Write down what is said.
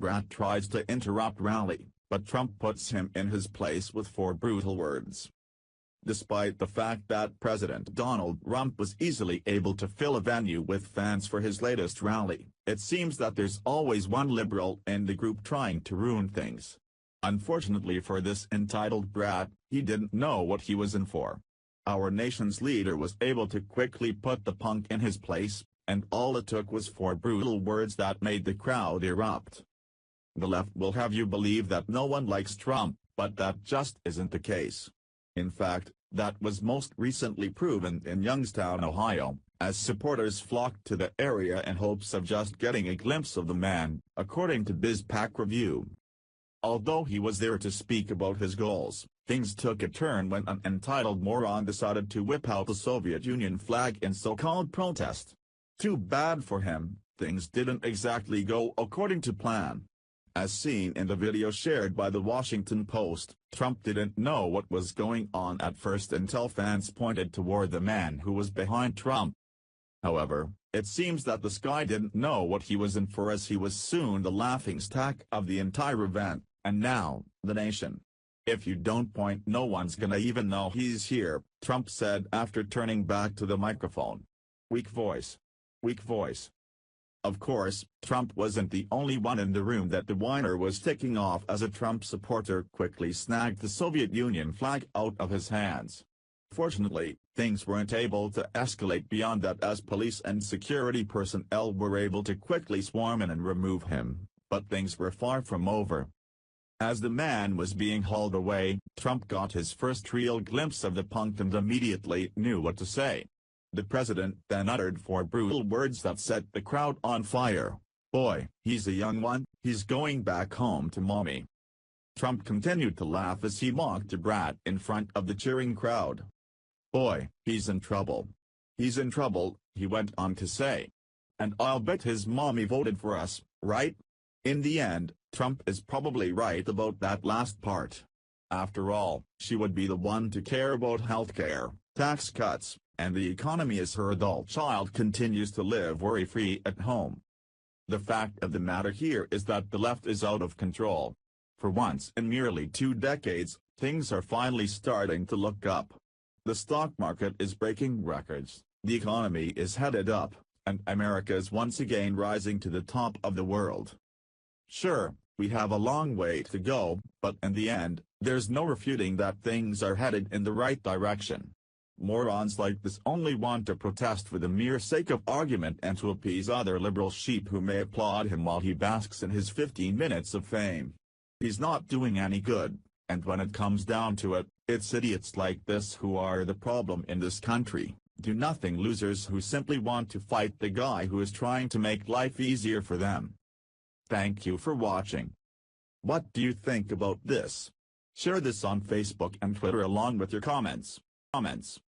Brat tries to interrupt rally, but Trump puts him in his place with 4 brutal words. Despite the fact that President Donald Trump was easily able to fill a venue with fans for his latest rally, it seems that there's always one liberal in the group trying to ruin things. Unfortunately for this entitled Brat, he didn't know what he was in for. Our nation's leader was able to quickly put the punk in his place, and all it took was 4 brutal words that made the crowd erupt. The left will have you believe that no one likes Trump, but that just isn't the case. In fact, that was most recently proven in Youngstown, Ohio, as supporters flocked to the area in hopes of just getting a glimpse of the man, according to BizPac Review. Although he was there to speak about his goals, things took a turn when an entitled moron decided to whip out the Soviet Union flag in so-called protest. Too bad for him, things didn't exactly go according to plan. As seen in the video shared by the Washington Post, Trump didn't know what was going on at first until fans pointed toward the man who was behind Trump. However, it seems that this guy didn't know what he was in for, as he was soon the laughingstock of the entire event, and now, the nation. "If you don't point, no one's gonna even know he's here," Trump said after turning back to the microphone. Weak voice. Weak voice. Of course, Trump wasn't the only one in the room that the whiner was ticking off, as a Trump supporter quickly snagged the Soviet Union flag out of his hands. Fortunately, things weren't able to escalate beyond that, as police and security personnel were able to quickly swarm in and remove him, but things were far from over. As the man was being hauled away, Trump got his first real glimpse of the punk and immediately knew what to say. The president then uttered 4 brutal words that set the crowd on fire. "Boy, he's a young one, he's going back home to mommy." Trump continued to laugh as he mocked the Brat in front of the cheering crowd. "Boy, he's in trouble. He's in trouble," he went on to say. "And I'll bet his mommy voted for us, right?" In the end, Trump is probably right about that last part. After all, she would be the one to care about healthcare, tax cuts, and the economy as her adult child continues to live worry-free at home. The fact of the matter here is that the left is out of control. For once in nearly 2 decades, things are finally starting to look up. The stock market is breaking records, the economy is headed up, and America is once again rising to the top of the world. Sure, we have a long way to go, but in the end, there's no refuting that things are headed in the right direction. Morons like this only want to protest for the mere sake of argument and to appease other liberal sheep who may applaud him while he basks in his 15 minutes of fame. He's not doing any good, and when it comes down to it, it's idiots like this who are the problem in this country, do-nothing losers who simply want to fight the guy who is trying to make life easier for them. Thank you for watching. What do you think about this? Share this on Facebook and Twitter along with your comments.